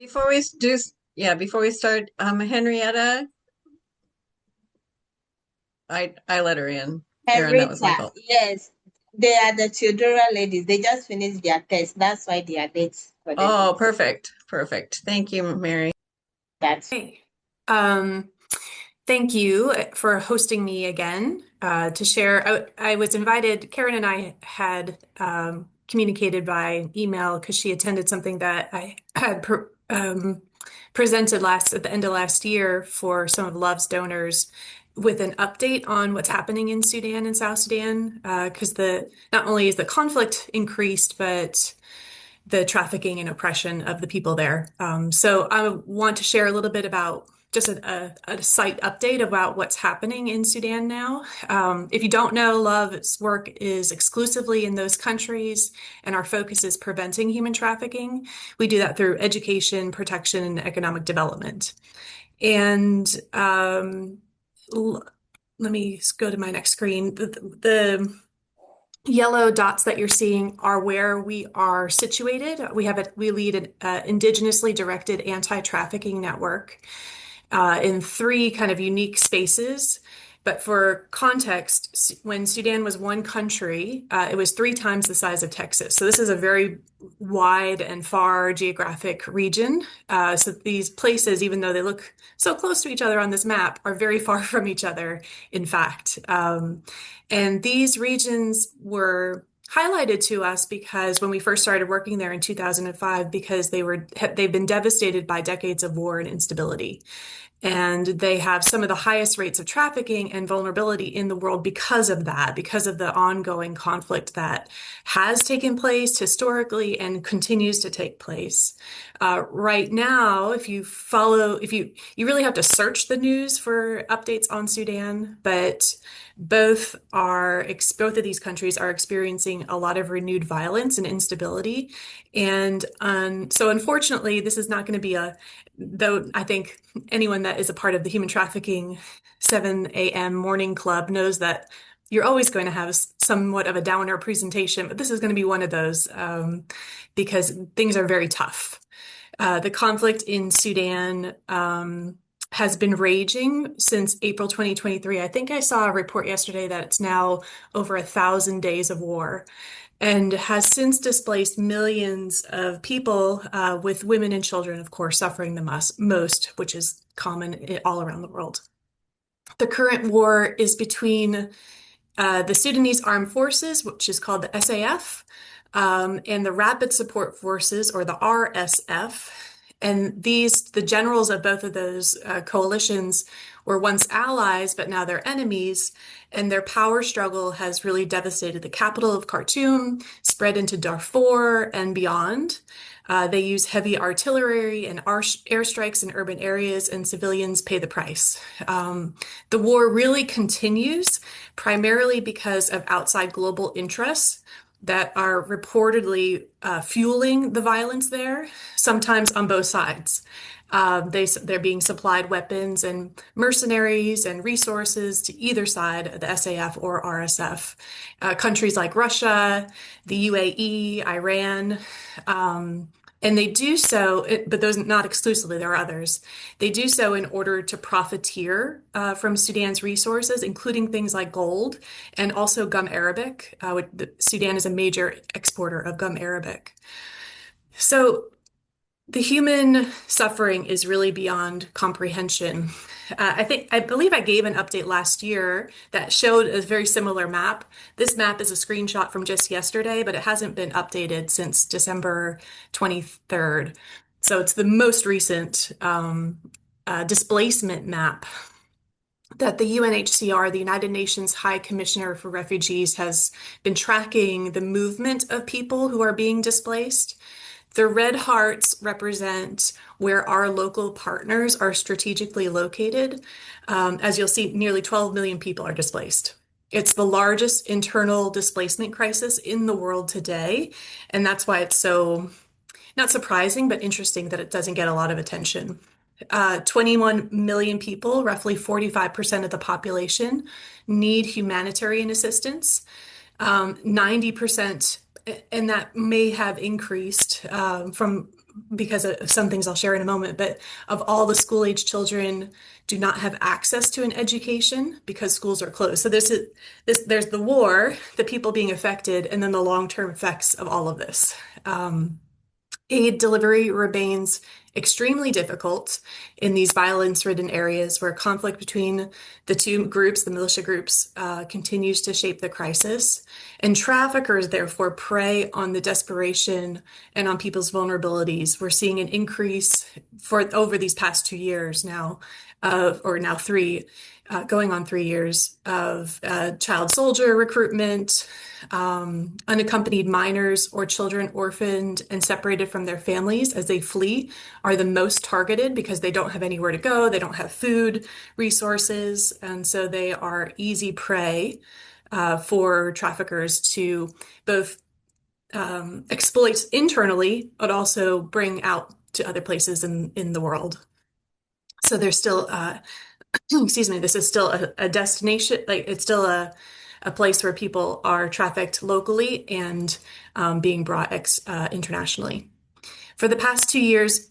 Before we do, before we start, Henrietta, I let her in. Aaron, that was my Henrietta, fault. yes, they are the Theodora ladies. They just finished their test. That's why they are late for the Oh, meeting. perfect. Perfect. Thank you, Mary. That's Hey, um, thank you for hosting me again to share. I was invited, Karen and I had communicated by email because she attended something that I had presented at the end of last year for some of Love's donors with an update on what's happening in Sudan and South Sudan because the not only is the conflict increased, but the trafficking and oppression of the people there. So I want to share a little bit about just a site update about what's happening in Sudan now. If you don't know, Love's work is exclusively in those countries, and our focus is preventing human trafficking. We do that through education, protection, and economic development. And let me go to my next screen. The yellow dots that you're seeing are where we are situated. We lead an indigenously directed anti-trafficking network in three kind of unique spaces. But for context, when Sudan was one country, it was three times the size of Texas. So this is a very wide and far geographic region. So these places, even though they look so close to each other on this map, are very far from each other, in fact. And these regions were highlighted to us because when we first started working there in 2005, because they've been devastated by decades of war and instability. And they have some of the highest rates of trafficking and vulnerability in the world because of that, because of the ongoing conflict that has taken place historically and continues to take place. Right now, you really have to search the news for updates on Sudan, but both of these countries are experiencing a lot of renewed violence and instability. And so unfortunately, this is not going to be though I think anyone that is a part of the human trafficking 7 a.m. morning club knows that you're always going to have somewhat of a downer presentation, but this is going to be one of those because things are very tough. The conflict in Sudan has been raging since April 2023. I think I saw a report yesterday that it's now over 1,000 days of war and has since displaced millions of people, with women and children, of course, suffering the most, which is common all around the world. The current war is between the Sudanese Armed Forces, which is called the SAF, and the Rapid Support Forces, or the RSF. And the generals of both of those coalitions were once allies, but now they're enemies. And their power struggle has really devastated the capital of Khartoum, spread into Darfur and beyond. They use heavy artillery and airstrikes in urban areas, and civilians pay the price. The war really continues primarily because of outside global interests that are reportedly fueling the violence there, sometimes on both sides. They're being supplied weapons and mercenaries and resources to either side, the SAF or RSF. Countries like Russia, the UAE, Iran, and they do so, but those not exclusively, there are others. They do so in order to profiteer from Sudan's resources, including things like gold and also gum arabic. Sudan is a major exporter of gum arabic. So the human suffering is really beyond comprehension. I believe I gave an update last year that showed a very similar map. This map is a screenshot from just yesterday, but it hasn't been updated since December 23rd. So it's the most recent displacement map that the UNHCR, the United Nations High Commissioner for Refugees, has been tracking the movement of people who are being displaced. The red hearts represent where our local partners are strategically located. As you'll see, nearly 12 million people are displaced. It's the largest internal displacement crisis in the world today, and that's why it's so not surprising, but interesting that it doesn't get a lot of attention. 21 million people, roughly 45% of the population, need humanitarian assistance. 90%, and that may have increased from because of some things I'll share in a moment, but of all the school-age children do not have access to an education because schools are closed. So there's the war, the people being affected, and then the long-term effects of all of this. Aid delivery remains extremely difficult in these violence-ridden areas where conflict between the two groups, the militia groups, continues to shape the crisis. And traffickers, therefore, prey on the desperation and on people's vulnerabilities. We're seeing an increase for over these past 2 years now, or now three, going on 3 years of child soldier recruitment, unaccompanied minors or children orphaned and separated from their families as they flee are the most targeted because they don't have anywhere to go, they don't have food, resources, and so they are easy prey for traffickers to both exploit internally, but also bring out to other places in the world. So there's still excuse me, this is still a destination, like it's still a place where people are trafficked locally and being brought internationally. For the past 2 years,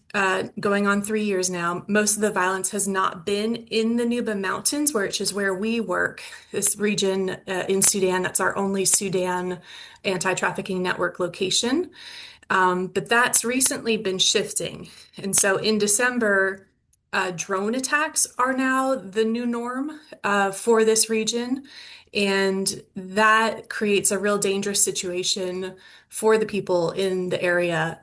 going on 3 years now, most of the violence has not been in the Nuba Mountains, which is where we work, this region in Sudan. That's our only Sudan anti-trafficking network location. But that's recently been shifting. And so in December, drone attacks are now the new norm for this region. And that creates a real dangerous situation for the people in the area.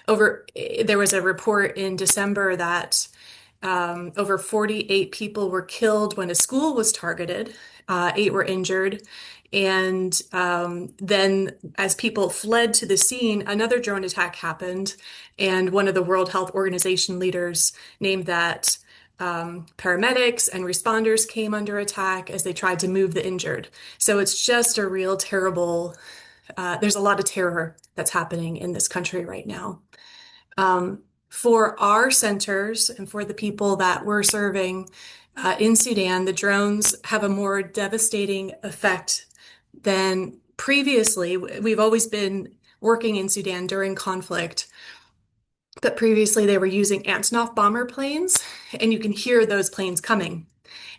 There was a report in December that over 48 people were killed when a school was targeted. 8 were injured. And then as people fled to the scene, another drone attack happened. And one of the World Health Organization leaders named that paramedics and responders came under attack as they tried to move the injured. So it's just a real terrible, there's a lot of terror that's happening in this country right now. For our centers and for the people that we're serving in Sudan, the drones have a more devastating effect than previously. We've always been working in Sudan during conflict, but previously they were using Antonov bomber planes, and you can hear those planes coming.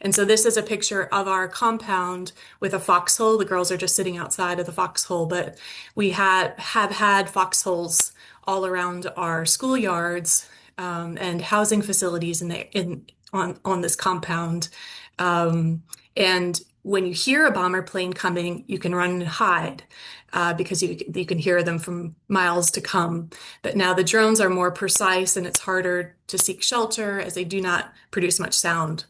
And so this is a picture of our compound with a foxhole. The girls are just sitting outside of the foxhole, but we have had foxholes all around our schoolyards and housing facilities on this compound. And when you hear a bomber plane coming, you can run and hide because you can hear them from miles to come. But now the drones are more precise and it's harder to seek shelter as they do not produce much sound.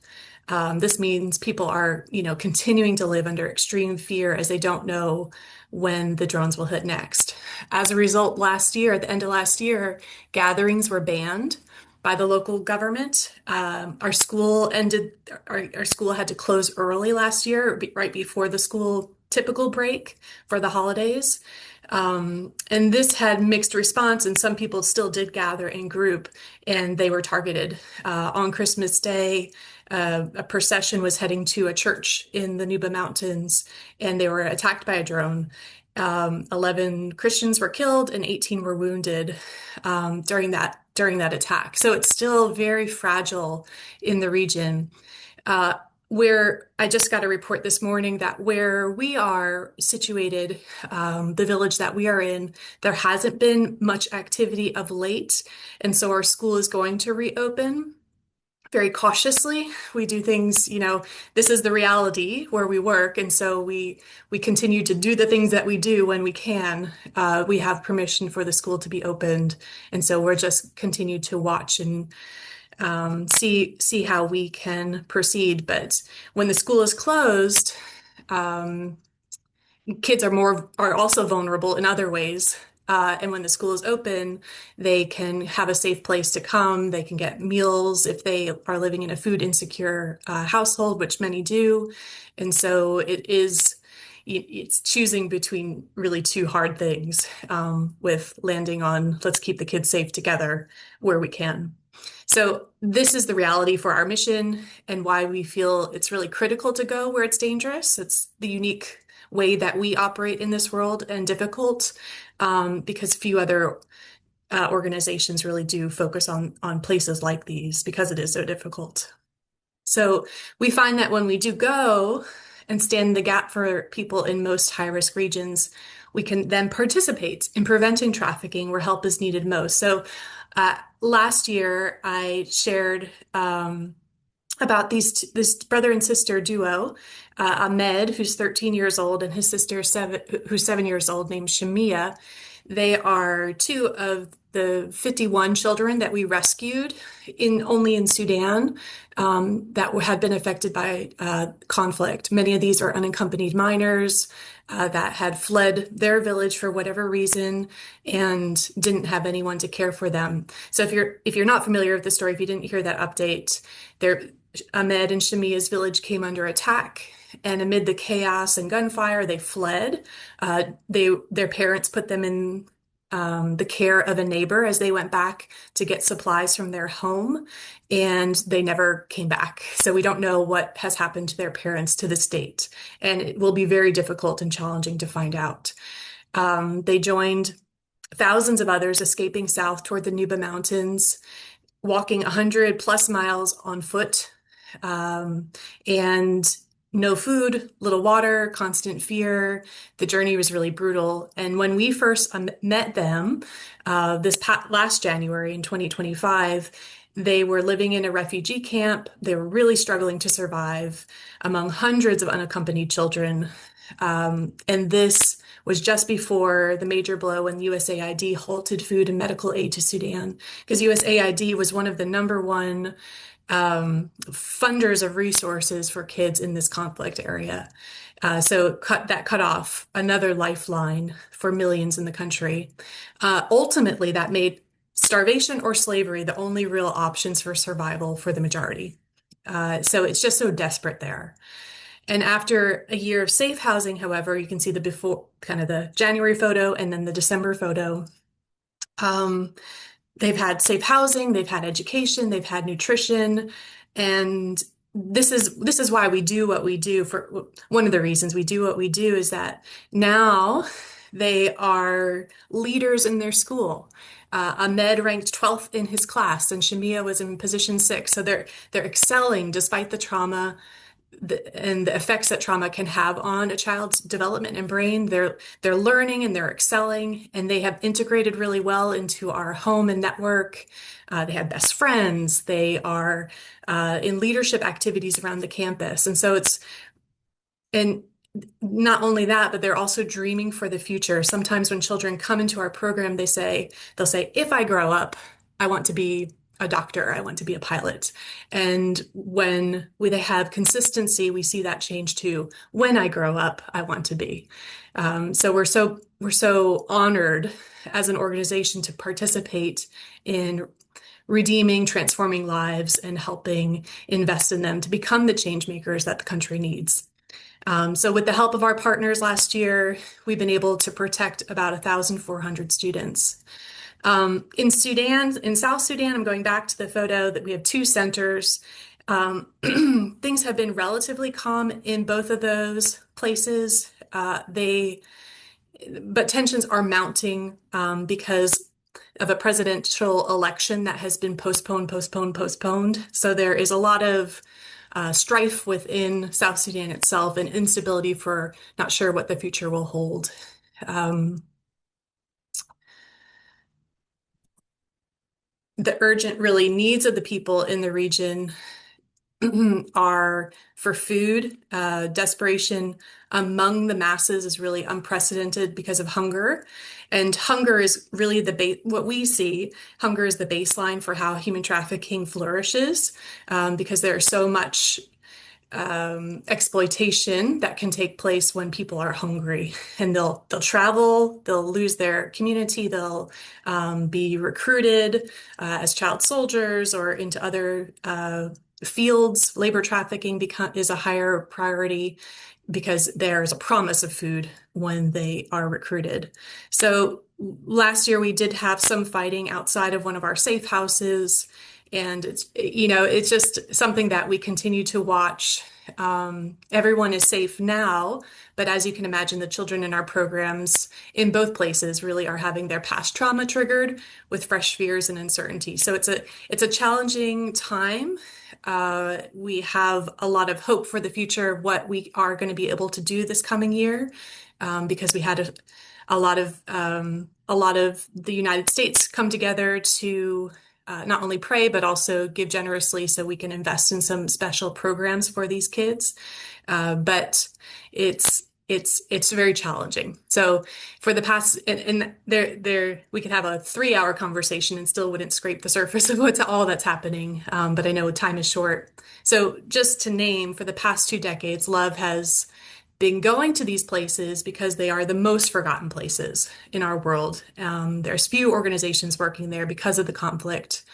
This means people are, continuing to live under extreme fear as they don't know when the drones will hit next. As a result, at the end of last year, gatherings were banned by the local government. Our school had to close early last year, right before the school typical break for the holidays. And this had mixed response, and some people still did gather in group, and they were targeted. On Christmas Day, a procession was heading to a church in the Nuba Mountains, and they were attacked by a drone. 11 Christians were killed and 18 were wounded during that attack. So it's still very fragile in the region. Where I just got a report this morning that where we are situated, the village that we are in, there hasn't been much activity of late. And so our school is going to reopen very cautiously. We do things, this is the reality where we work. And so we continue to do the things that we do when we can. We have permission for the school to be opened. And so we're just continue to watch and see how we can proceed. But when the school is closed, kids are also vulnerable in other ways. And when the school is open, they can have a safe place to come. They can get meals if they are living in a food insecure household, which many do. And so it's choosing between really two hard things, with landing on let's keep the kids safe together where we can. So this is the reality for our mission and why we feel it's really critical to go where it's dangerous. It's the unique way that we operate in this world and difficult because few other organizations really do focus on places like these because it is so difficult. So we find that when we do go and stand in the gap for people in most high-risk regions, we can then participate in preventing trafficking where help is needed most. So last year, I shared about this brother and sister duo, Ahmed, who's 13 years old, and his sister, who's 7 years old, named Shamia. They are two of the 51 children that we rescued only in Sudan that had been affected by conflict. Many of these are unaccompanied minors that had fled their village for whatever reason and didn't have anyone to care for them. So if you're not familiar with the story, if you didn't hear that update, Ahmed and Shamia's village came under attack. And amid the chaos and gunfire, they fled. Their parents put them in the care of a neighbor as they went back to get supplies from their home, and they never came back. So we don't know what has happened to their parents to this date, and it will be very difficult and challenging to find out. They joined thousands of others escaping south toward the Nuba Mountains, walking 100 plus miles on foot, and no food, little water, constant fear. The journey was really brutal. And when we first met them last January in 2025, they were living in a refugee camp. They were really struggling to survive among hundreds of unaccompanied children. And this was just before the major blow when USAID halted food and medical aid to Sudan, because USAID was one of the number one funders of resources for kids in this conflict area. So cut off another lifeline for millions in the country. Ultimately, that made starvation or slavery the only real options for survival for the majority. So it's just so desperate there. And after a year of safe housing, however, you can see the before, kind of the January photo and then the December photo. They've had safe housing, they've had education, they've had nutrition, and this is why we do what we do. For one of the reasons we do what we do is that now they are leaders in their school. Ahmed ranked 12th in his class, and Shamia was in position 6. So they're excelling despite the trauma and the effects that trauma can have on a child's development and brain. They're learning and they're excelling, and they have integrated really well into our home and network. They have best friends. They are in leadership activities around the campus. And not only that, but they're also dreaming for the future. Sometimes when children come into our program, they'll say, if I grow up, I want to be a doctor, I want to be a pilot. And when they have consistency, we see that change to when I grow up, I want to be. So we're so honored as an organization to participate in redeeming, transforming lives, and helping invest in them to become the change makers that the country needs. So with the help of our partners last year, we've been able to protect about 1,400 students. In South Sudan, I'm going back to the photo that we have 2 centers. Things have been relatively calm in both of those places. But tensions are mounting because of a presidential election that has been postponed. So there is a lot of strife within South Sudan itself and instability for not sure what the future will hold. The urgent really needs of the people in the region are for food. Desperation among the masses is really unprecedented because of hunger. And hunger is really what we see. Hunger is the baseline for how human trafficking flourishes, because there's so much exploitation that can take place when people are hungry, and they'll travel, they'll lose their community, they'll be recruited as child soldiers or into other fields. Labor trafficking is a higher priority because there's a promise of food when they are recruited. So last year we did have some fighting outside of one of our safe houses. And it's just something that we continue to watch Everyone is safe now, but as you can imagine, the children in our programs in both places really are having their past trauma triggered with fresh fears and uncertainty. So it's a challenging time. We have a lot of hope for the future of what we are going to be able to do this coming year, because we had a lot of the United States come together to not only pray, but also give generously so we can invest in some special programs for these kids. But it's very challenging. So for the past, and there we could have a 3-hour conversation and still wouldn't scrape the surface of what's all that's happening. But I know time is short. So just to name, for the past 2 decades, Love has been going to these places because they are the most forgotten places in our world. There's few organizations working there because of the conflict.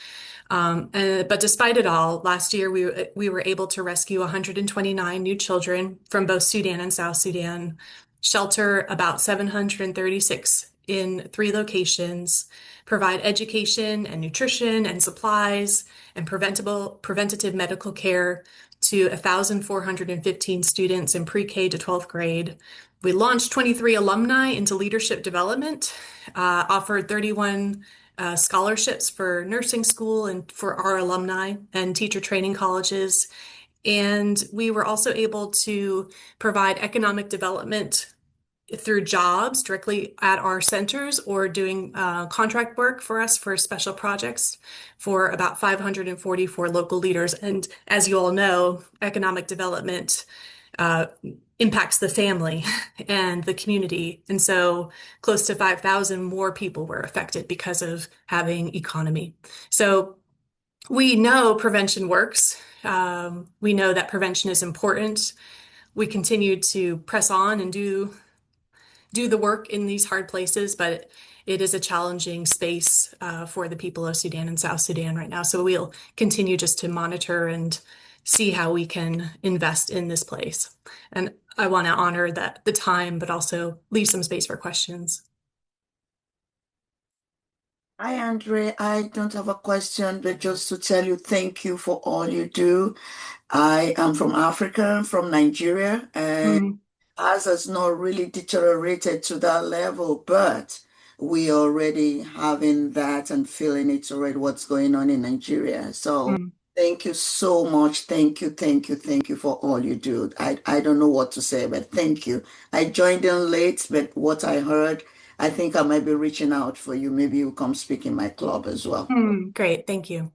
But despite it all, last year we were able to rescue 129 new children from both Sudan and South Sudan, shelter about 736 in 3 locations, provide education and nutrition and supplies and preventative medical care to 1,415 students in pre-K to 12th grade. We launched 23 alumni into leadership development, offered 31 scholarships for nursing school and for our alumni and teacher training colleges. And we were also able to provide economic development through jobs directly at our centers or doing contract work for us for special projects for about 544 local leaders. And as you all know, economic development impacts the family and the community. And so close to 5,000 more people were affected because of having economy. So we know prevention works. We know that prevention is important. We continue to press on and do the work in these hard places, but it is a challenging space for the people of Sudan and South Sudan right now. So we'll continue just to monitor and see how we can invest in this place. And I want to honor the time, but also leave some space for questions. Hi, Andre. I don't have a question, but just to tell you thank you for all you do. I am from Africa, from Nigeria, and ours has not really deteriorated to that level, but we already having that and feeling it already what's going on in Nigeria. So thank you so much. Thank you, thank you, thank you for all you do. I don't know what to say, but thank you. I joined in late, but what I heard, I think I might be reaching out for you. Maybe you come speak in my club as well. Great, thank you.